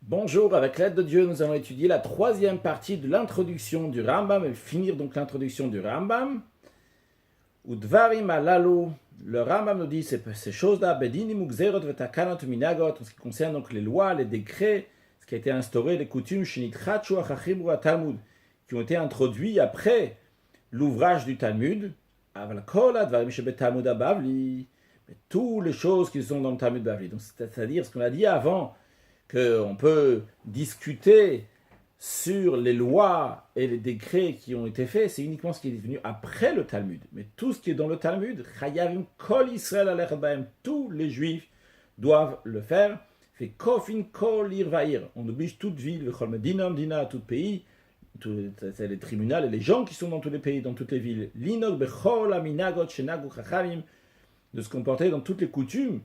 Bonjour, avec l'aide de Dieu, nous allons étudier la troisième partie de l'introduction du Rambam et finir donc l'introduction du Rambam. Udvarim alalu, le Rambam nous dit ces choses-là, bedinim ugzerot vetakanot minagot, en ce qui concerne donc les lois, les décrets, ce qui a été instauré, les coutumes, shenitchachu achachim Talmud, qui ont été introduits après l'ouvrage du Talmud, aval kol advarim shebetalmud abavli, toutes les choses qui sont dans le Talmud Bavli. Donc c'est-à-dire ce qu'on a dit avant, qu'on peut discuter sur les lois et les décrets qui ont été faits, c'est uniquement ce qui est venu après le Talmud. Mais tout ce qui est dans le Talmud, Chayavim Kol Israël Alech Bahem, tous les Juifs doivent le faire. Fait Kofin Kol Irvair, on oblige toute ville, Chol Medinam Dina, tout pays, c'est les tribunaux et les gens qui sont dans tous les pays, dans toutes les villes, Linog Bechol Aminagot Shenagu Chachamim, de se comporter dans toutes les coutumes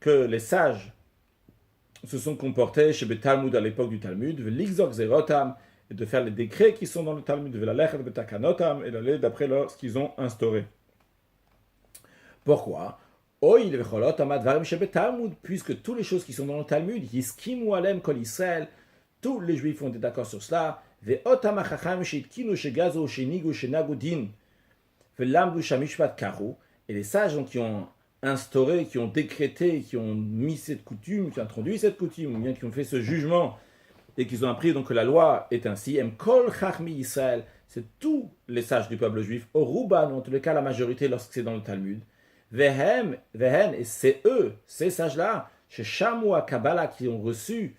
que les sages se sont comportés chez le Talmud à l'époque du Talmud, et de faire les décrets qui sont dans le Talmud, et d'aller d'après ce qu'ils ont instauré. Pourquoi? Puisque toutes les choses qui sont dans le Talmud, tous les Juifs ont été d'accord sur cela, et les sages qui ont instauré, qui ont décrété, qui ont mis cette coutume, qui ont introduit cette coutume, ou bien qui ont fait ce jugement, et qui ont appris donc que la loi est ainsi, Kol Chachmi Israël, c'est tous les sages du peuple juif, Oruban, en tous les cas la majorité lorsque c'est dans le Talmud, Vehen, et c'est eux, ces sages-là, chez Shamu à Kabbalah, qui ont reçu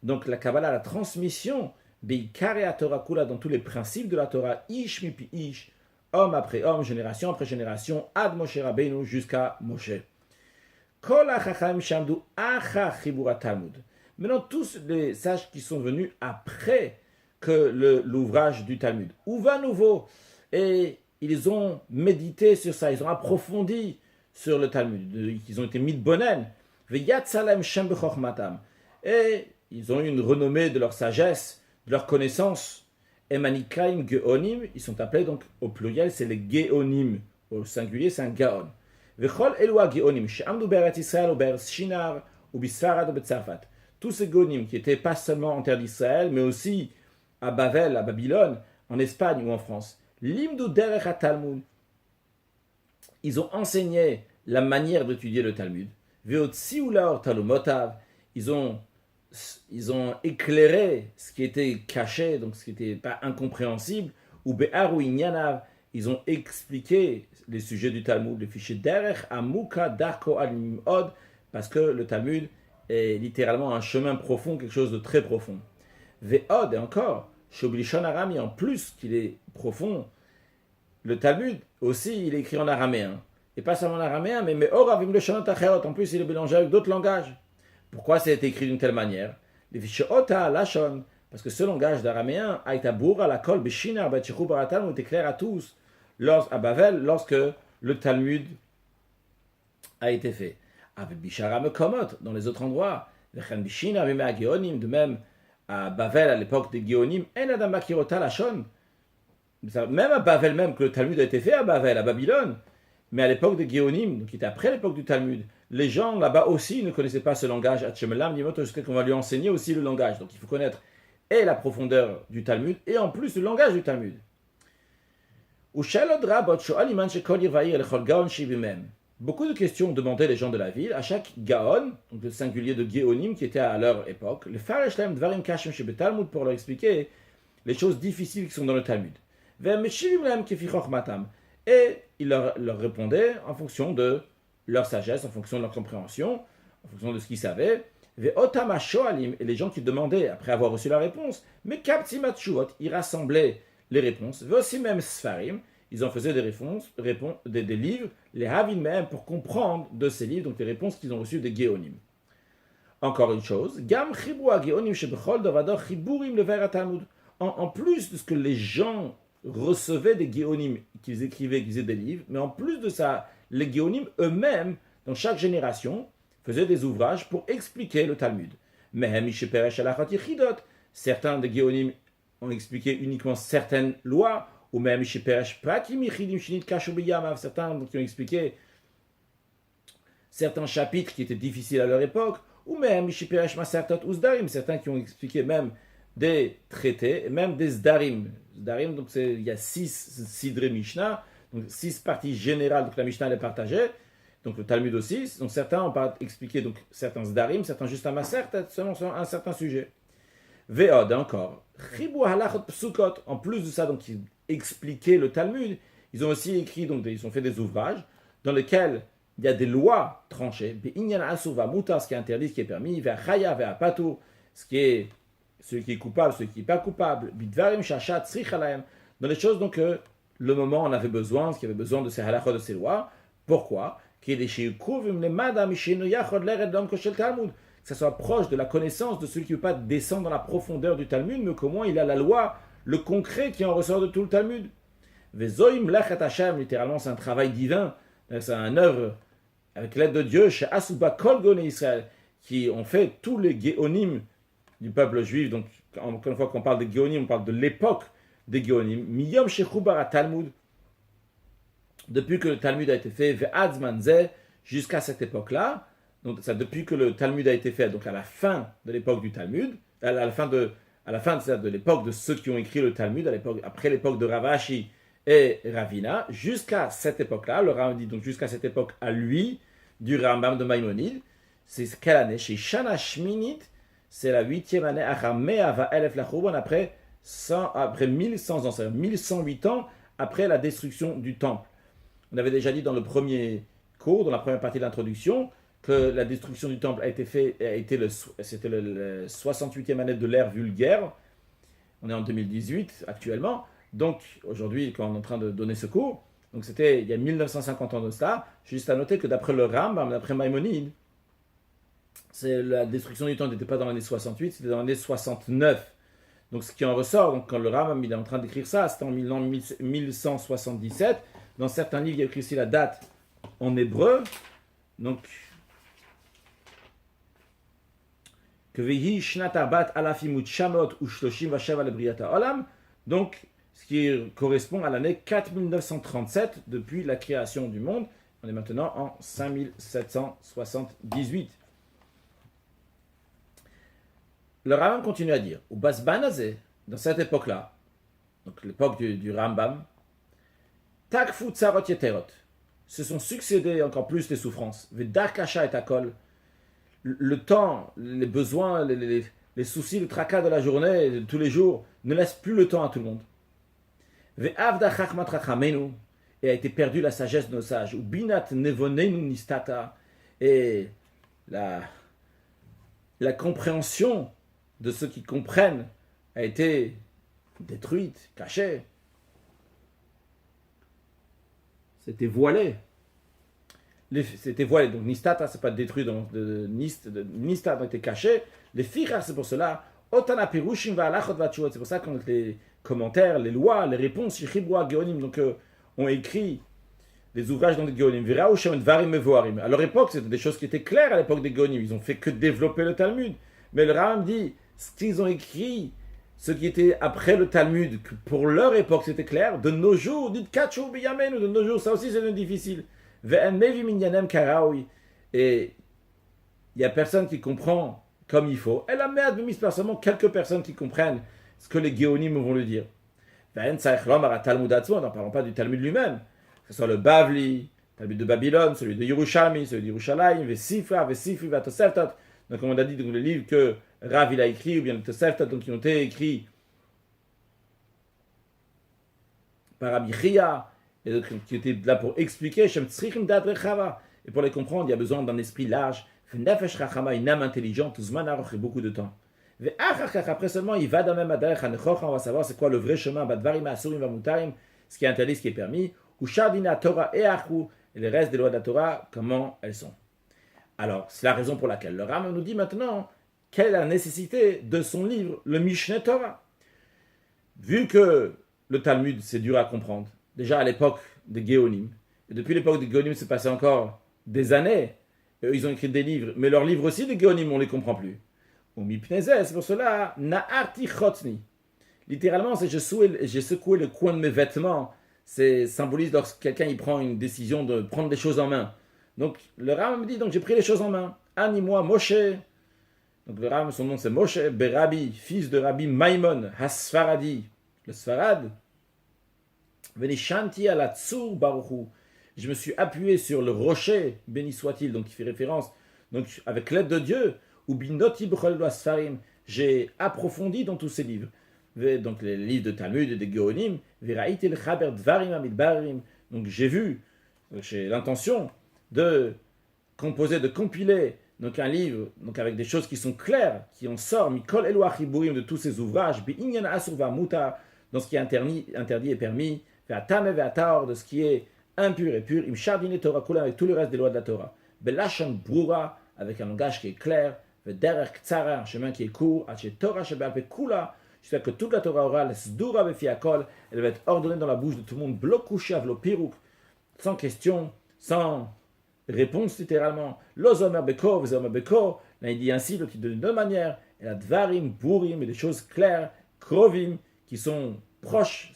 donc la Kabbalah, la transmission, Beikare Torah Kula, dans tous les principes de la Torah, Ish Mipi Ish, homme après homme, génération après génération, ad Moshe Rabbeinu jusqu'à Moshe. Kol hachacham shamdu acha chibura Talmud. Maintenant, tous les sages qui sont venus après que l'ouvrage du Talmud, ou va nouveau, et ils ont médité sur ça, ils ont approfondi sur le Talmud, ils ont été mis de bonne haine, veyatsalem shem bechormatam, et ils ont eu une renommée de leur sagesse, de leur connaissance. Emanikaim Geonim, ils sont appelés donc au pluriel, c'est les Geonim. Au singulier, c'est un Gaon. Vechol Eloi Geonim, She'amdu Beret Israël, ou Beret Shinar, ou Bisfarad, ou Betzarfat. Tous ces Geonim qui étaient pas seulement en terre d'Israël, mais aussi à Bavel, à Babylone, en Espagne ou en France. Limdu Derech Talmud. Ils ont enseigné la manière d'étudier le Talmud. Veotsi Ulaor Talumotav. Ils ont éclairé ce qui était caché, donc ce qui n'était pas incompréhensible, ou Be'aru Inyanav, ils ont expliqué les sujets du Talmud, le fichier Derech Amuka Darko Al-Nim'od, parce que le Talmud est littéralement un chemin profond, quelque chose de très profond. Ve'od, et encore, Shoblishon Arami, en plus qu'il est profond, le Talmud aussi, il est écrit en araméen, et pas seulement en araméen, mais Me'oravim Leshonot Acherot, en plus il est mélangé avec d'autres langages. Pourquoi c'est écrit d'une telle manière? Parce que ce langage d'araméen a été bourra la kol beshinar betchichu baratal est clair à tous à Bavel lorsque le Talmud a été fait. Avec bishara mekomot dans les autres endroits, vechen bishinar v'mea geonim, de même à Bavel à l'époque des Géonim, en adam makirota lachon. Même à Bavel même que le Talmud a été fait à Bavel, à Babylone, mais à l'époque des Géonim, donc qui était après l'époque du Talmud. Les gens là-bas aussi ne connaissaient pas ce langage, jusqu'à qu'on va lui enseigner aussi le langage. Donc il faut connaître et la profondeur du Talmud, et en plus le langage du Talmud. Beaucoup de questions demandaient les gens de la ville, à chaque Gaon, donc le singulier de Géonim qui était à leur époque, le Fareshlem Dvarim Kashem Shebe Talmud, pour leur expliquer les choses difficiles qui sont dans le Talmud. Et il leur répondait en fonction de leur sagesse, en fonction de leur compréhension, en fonction de ce qu'ils savaient. Et les gens qui demandaient, après avoir reçu la réponse, mais kaptimatshuot, ils rassemblaient les réponses. Aussi même sfarim, ils en faisaient des livres, les havin même, pour comprendre de ces livres, donc les réponses qu'ils ont reçues des Géonim. Encore une chose, gam chibua Géonim shebechol dovador chiburim lever Talmud. En plus de ce que les gens recevaient des Géonim, qu'ils écrivaient, qu'ils faisaient des livres, mais en plus de ça, les Géonim eux-mêmes, dans chaque génération, faisaient des ouvrages pour expliquer le Talmud. Certains des Géonim ont expliqué uniquement certaines lois, ou même certains qui ont expliqué certains chapitres qui étaient difficiles à leur époque, ou même Mishipiresh Masertot ou Zdarim, certains qui ont expliqué même des traités, et même des Zdarim. Zdarim, donc il y a 6 Sidre Mishnah, donc 6 parties générales, donc la Mishnah elle est partagée, donc le Talmud aussi, donc certains ont pas expliqué donc certains Zdarim, certains juste un Maser, selon un certain sujet. Ve'od, encore. Chibou halachot psukot, en plus de ça, donc ils expliquaient le Talmud, ils ont aussi écrit, donc ils ont fait des ouvrages dans lesquels il y a des lois tranchées, be'inyan asur va'mutar, ce qui est interdit, ce qui est permis, ve'achaya ve'apatu, ce qui est celui qui est coupable, celui qui n'est pas coupable, bidvarim shachat srichalaim, dans les choses donc que le moment en avait besoin, ce qui avait besoin de ces halachot, de ces lois. Pourquoi? Que ça soit proche de la connaissance de celui qui ne veut pas descendre dans la profondeur du Talmud, mais qu'au moins il a la loi, le concret qui en ressort de tout le Talmud. Vezoim lechet Hashem, littéralement c'est un travail divin, c'est une œuvre avec l'aide de Dieu, chez Asuba Kol Gonei Israël, qui ont fait tous les Géonim du peuple juif. Donc, encore une fois qu'on parle des Géonim, on parle de l'époque des Géonim. Miyom Shechubar Talmud, depuis que le Talmud a été fait, Ve'adzmanze, jusqu'à cette époque-là. Donc, ça, depuis que le Talmud a été fait, donc à la fin de l'époque du Talmud, à la fin de l'époque de ceux qui ont écrit le Talmud, après l'époque de Ravashi et Ravina, jusqu'à cette époque-là, le Rambam dit donc jusqu'à cette époque à lui, du Rambam de Maïmonide, c'est quelle année? Chez Shana Shminit, c'est la 8e année, après 1100 ans, c'est-à-dire 1108 ans après la destruction du temple. On avait déjà dit dans le premier cours, dans la première partie de l'introduction, que la destruction du temple c'était le 68e année de l'ère vulgaire. On est en 2018 actuellement. Donc aujourd'hui, quand on est en train de donner ce cours, donc c'était il y a 1950 ans de cela. Juste à noter que d'après le Rambam, d'après Maïmonide, la destruction du temple n'était pas dans l'année 68, c'était dans l'année 69. Donc ce qui en ressort, donc quand le Rambam il est en train d'écrire ça, c'était en 1177. Dans certains livres, il y a écrit ici la date en hébreu. Donc que vehi shnat arbat alafimut shamot u shloshim vashav lebriata olam, donc ce qui correspond à l'année 4937 depuis la création du monde. On est maintenant en 5778. Le Rambam continue à dire, au Basbanazé, dans cette époque-là, donc l'époque du Rambam, takfu tsarot yeterot, se sont succédés encore plus les souffrances, vedar kasha et akol, le temps, les besoins, les soucis, le tracas de la journée, de tous les jours, ne laissent plus le temps à tout le monde. Ve'avda chachmat rachamenu, et a été perdue la sagesse de nos sages, ou binat nevonenu nistata, et la compréhension de ceux qui comprennent a été détruite, cachée. C'était voilé. C'était voilé. Donc Nistata, c'est pas détruit, donc Nistata a été caché. Les fichas, c'est pour cela. Otana pirushim va'alachot va'tshuvot. C'est pour ça qu'on les commentaires, les lois, les réponses, Shechibua Geonim, donc ont écrit des ouvrages dans les Geonim. Virao shem dvarim mevoarim. À leur époque, c'était des choses qui étaient claires à l'époque des Geonim. Ils ont fait que développer le Talmud. Mais le Rambam dit, ce qu'ils ont écrit, ce qui était après le Talmud, que pour leur époque c'était clair, de nos jours, dites Kachou Biyamenu, de nos jours, ça aussi c'est difficile. Et il n'y a personne qui comprend comme il faut. Elle a mis seulement quelques personnes qui comprennent ce que les Géonim vont lui dire. N'en parlons pas du Talmud lui-même, que ce soit le Bavli, le Talmud de Babylone, celui de Yerushalmi, celui de Yerushalayim, Vesifra, Vatoseftot. Donc, comme on a dit, donc, les livres que Rav il a écrits, ou bien le Toseftot, donc qui ont été écrits par Rabbi Chia, et donc, qui étaient là pour expliquer, et pour les comprendre, il y a besoin d'un esprit large, une âme intelligente, et beaucoup de temps. Après seulement, il va dans même on va savoir c'est quoi le vrai chemin, ce qui est interdit, ce qui est permis, ou Shardina Torah et les restes des lois de la Torah, comment elles sont. Alors, c'est la raison pour laquelle le Rambam nous dit maintenant quelle est la nécessité de son livre, le Mishneh Torah. Vu que le Talmud, c'est dur à comprendre, déjà à l'époque des Géonim, et depuis l'époque des Géonim, c'est passé encore des années, ils ont écrit des livres, mais leurs livres aussi, des Géonim, on ne les comprend plus. C'est pour cela, Na'arti Chotni. Littéralement, c'est j'ai secoué le coin de mes vêtements. C'est symbolise lorsque quelqu'un il prend une décision de prendre les choses en main. Donc, le Rambam me dit, donc j'ai pris les choses en main. Ani moi, Moshe, Donc le Ram, son nom c'est Moshe Berabi, fils de Rabbi Maimon, Hasfaradi, le Sfarad. Venishanti ala Tsur Baruchu. Je me suis appuyé sur le rocher, béni soit-il, donc il fait référence, donc avec l'aide de Dieu, ou binoti b'chol sfarim, j'ai approfondi dans tous ces livres, donc les livres de Talmud et de Géonim, veraïti le chaber dvarim amidbarim, donc j'ai l'intention de composer, de compiler donc un livre donc avec des choses qui sont claires, qui en sort mikol elu achiburim de tous ces ouvrages, bi inyan asur va muta, dans ce qui est interdit et permis, ve'atame ve'ataor, de ce qui est impur et pur, im shardine Torah kula, avec tout le reste des lois de la Torah, belashon brura, avec un langage qui est clair, ve'derer ktsara, un chemin qui est court, ache Torah shebe'alpe kula, jusqu'à que toute la Torah orale, sdura befiakol, elle va être ordonnée dans la bouche de tout le monde, blokushav lo piruk, sans question, sans réponse littéralement. Lozomer beko, v'zomer beko, là il dit ainsi, l'autre il donne deux manières, et la dvarim, burim, et des choses claires, krovim, qui sont proches,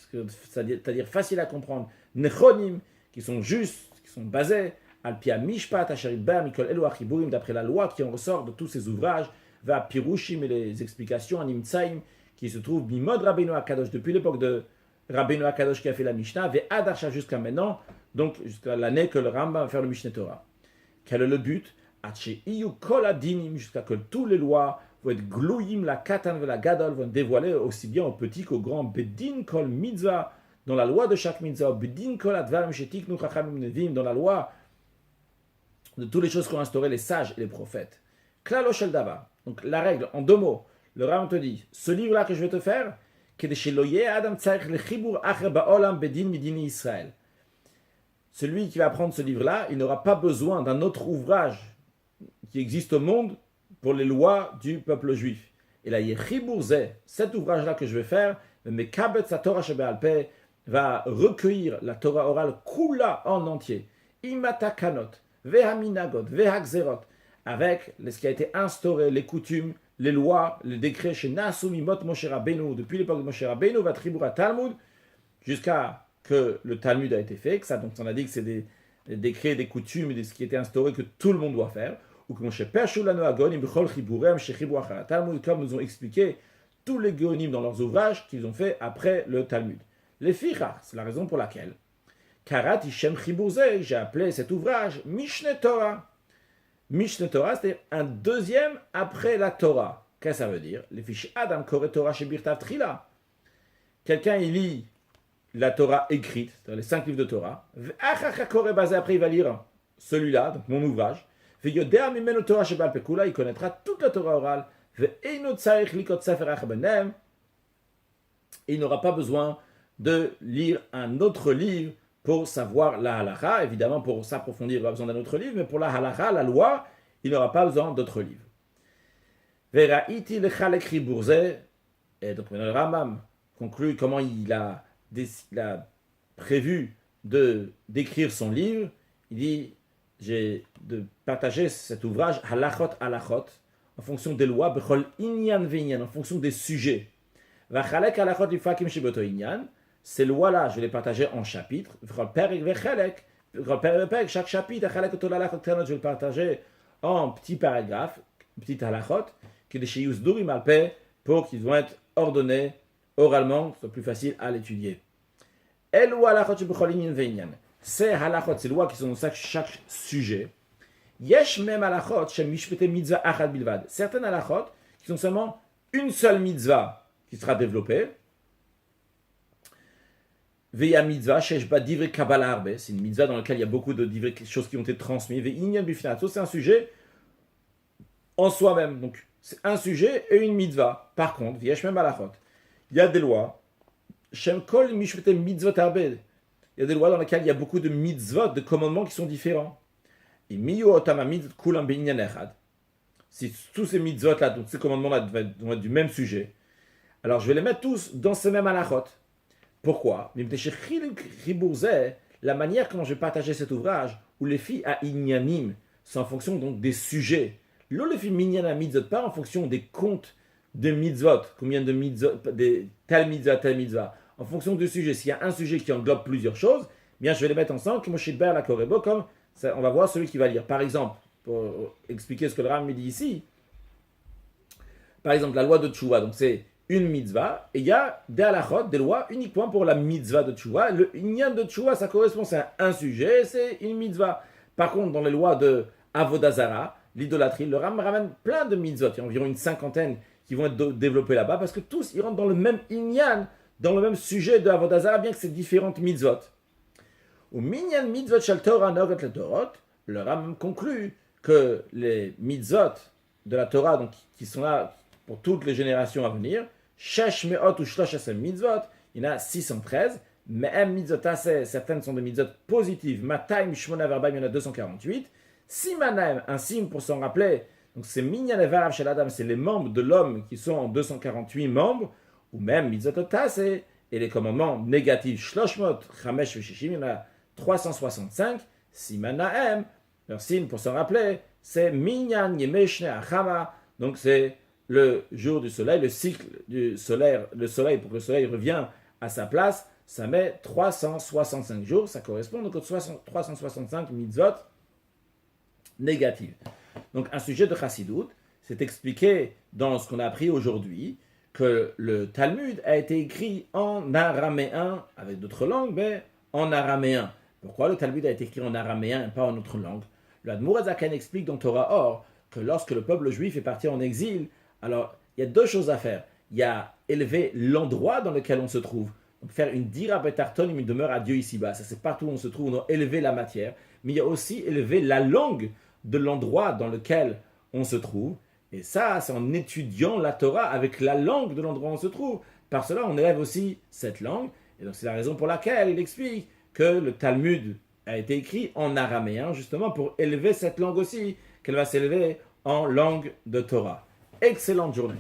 c'est-à-dire faciles à comprendre, nechonim, qui sont justes, qui sont basés, al-pia mishpat, asherit ber, mikol elu achiburim, d'après la loi qui en ressort de tous ces ouvrages, va pirushim, et les explications, animtsaim, qui se trouvent bimod Rabbeinu Akadosh, depuis l'époque de Rabbeinu Akadosh qui a fait la Mishnah, ve adarsha jusqu'à maintenant, donc jusqu'à l'année que le Rambam va faire le Mishneh Torah. Quel est le but? Jusqu'à que toutes les lois vont être glouyim, la katan ve la gadol, vont être dévoilées aussi bien aux petits qu'aux grands. Bedin kol mitzvah, dans la loi de chaque mitzvah. Bedin kol advarim shetiknu chachamim nevim, dans la loi de toutes les choses qu'ont instauré les sages et les prophètes. Klalo shel dava, donc la règle, en deux mots, le Rambam te dit, ce livre-là que je vais te faire, celui qui va prendre ce livre-là, il n'aura pas besoin d'un autre ouvrage qui existe au monde pour les lois du peuple juif. Et là, cet ouvrage-là que je vais faire, va recueillir la Torah orale kula en entier. Imata kanot, vehaminagot, vehakzerot, avec ce qui a été instauré, les coutumes, les lois, les décrets chez Nasumi Mot Moshe Rabbeinu, depuis l'époque de Moshe Rabbeinu, va Tribura Talmud, jusqu'à que le Talmud a été fait, que ça, donc on a dit que c'est des décrets, des coutumes, de ce qui était instauré que tout le monde doit faire, ou que Moshe Pershu Lanu Agonim B'chol Chiburem Shechibu Achara Talmud, comme nous ont expliqué tous les Géonim dans leurs ouvrages qu'ils ont fait après le Talmud. Les Fichach, c'est la raison pour laquelle Karat Ishem Chiburze, j'ai appelé cet ouvrage Mishneh Torah. Mishneh Torah, c'est-à-dire un deuxième après la Torah. Qu'est-ce que ça veut dire? Les fiches Adam Kore Torah chez Birtav Trila. Quelqu'un, il lit la Torah écrite, c'est-à-dire les 5 livres de Torah. Après, il va lire celui-là, donc mon ouvrage. Il connaîtra toute la Torah orale. Et il n'aura pas besoin de lire un autre livre pour savoir la halakha. Évidemment, pour s'approfondir, il n'a pas besoin d'un autre livre, mais pour la halakha, la loi, il n'aura pas besoin d'autres livres. Et donc maintenant le Rambam conclut comment il a prévu d'écrire son livre. Il dit, j'ai de partager cet ouvrage halachot halachot en fonction des lois, bechol inyan ve'inyan, en fonction des sujets. V'chalek halachot ifakim sheboto inyan. Ces lois-là, je vais les partager en chapitres. Chaque chapitre, je vais le partager en petits paragraphes, petits halachot, pour qu'ils vont être ordonnés oralement, soit plus facile à l'étudier. Ces halachot, ces lois qui sont dans chaque sujet. Certaines halachot qui sont seulement une seule mitzvah qui sera développée. Veya mitzvah, sheshba divrei kabbalah arbe, c'est une mitzvah dans laquelle il y a beaucoup de choses qui ont été transmises. Ve'inyan bifnato, c'est un sujet en soi-même. Donc, c'est un sujet et une mitzvah. Par contre, v'yesh mem halachot, il y a des lois. Shem kol mishvete mitzvot arbe. Il y a des lois dans lesquelles il y a beaucoup de mitzvot, de commandements qui sont différents. Et miyu otamamid kulam be'inyan echad. Si tous ces mitzvot-là, donc ces commandements-là vont être du même sujet, alors je vais les mettre tous dans ces mêmes halachot. Pourquoi? La manière comment je vais partager cet ouvrage, où les filles à inyanim, c'est en fonction donc des sujets. L'eau les filles minyana mitzvot, pas en fonction des comptes de mitzvot, combien de mitzvot, tel mitzvah, en fonction du sujet. S'il y a un sujet qui englobe plusieurs choses, bien je vais les mettre ensemble, comme la Korebo, comme ça, on va voir celui qui va lire. Par exemple, pour expliquer ce que le Ram me dit ici, Par exemple, la loi de Tchouva, donc c'est une mitzvah, et il y a des halachot, des lois uniquement pour la mitzvah de Tchouva. Le inyan de Tchouva, ça correspond, c'est un sujet, c'est une mitzvah. Par contre, dans les lois de Avodazara, l'idolâtrie, le Ram ramène plein de mitzvot, il y a environ une cinquantaine qui vont être développés là-bas, parce que tous, ils rentrent dans le même inyan, dans le même sujet de Avodazara, bien que c'est différentes mitzvot. Au minyan mitzvot shel Torah nogat le Torot, le Ram conclut que les mitzvot de la Torah, donc, qui sont là pour toutes les générations à venir, shesh me'ot ou shlosh asem mitzvot, il y en a 613, me'em mitzvot aseh, certaines sont des mitzvot positives, matay mishmona verbaim, il y en a 248, simanaim, un signe pour s'en rappeler, donc c'est minyan evarav shel Adam, c'est les membres de l'homme qui sont en 248 membres, ou même mitzvot aseh, et les commandements négatifs, shloshmot, chamesh veshishim, il y en a 365, simanaim, leur signe pour s'en rappeler, c'est minyan yemeshne achama, donc c'est le jour du soleil, le cycle du soleil, le soleil, pour que le soleil revienne à sa place, ça met 365 jours, ça correspond donc aux 365 mitzvot négatives. Donc un sujet de Chassidut, c'est expliqué dans ce qu'on a appris aujourd'hui, que le Talmud a été écrit en araméen, avec d'autres langues, mais en araméen. Pourquoi le Talmud a été écrit en araméen et pas en autre langue? Le Admour Azaken explique dans Torah Or que lorsque le peuple juif est parti en exil, alors il y a deux choses à faire. Il y a élever l'endroit dans lequel on se trouve. Donc faire une dira betartonim, une demeure à Dieu ici-bas. Ça c'est partout où on se trouve, on doit élever la matière. Mais il y a aussi élever la langue de l'endroit dans lequel on se trouve. Et ça, c'est en étudiant la Torah avec la langue de l'endroit où on se trouve. Par cela, on élève aussi cette langue. Et donc c'est la raison pour laquelle il explique que le Talmud a été écrit en araméen, justement pour élever cette langue aussi, qu'elle va s'élever en langue de Torah. Excellente journée.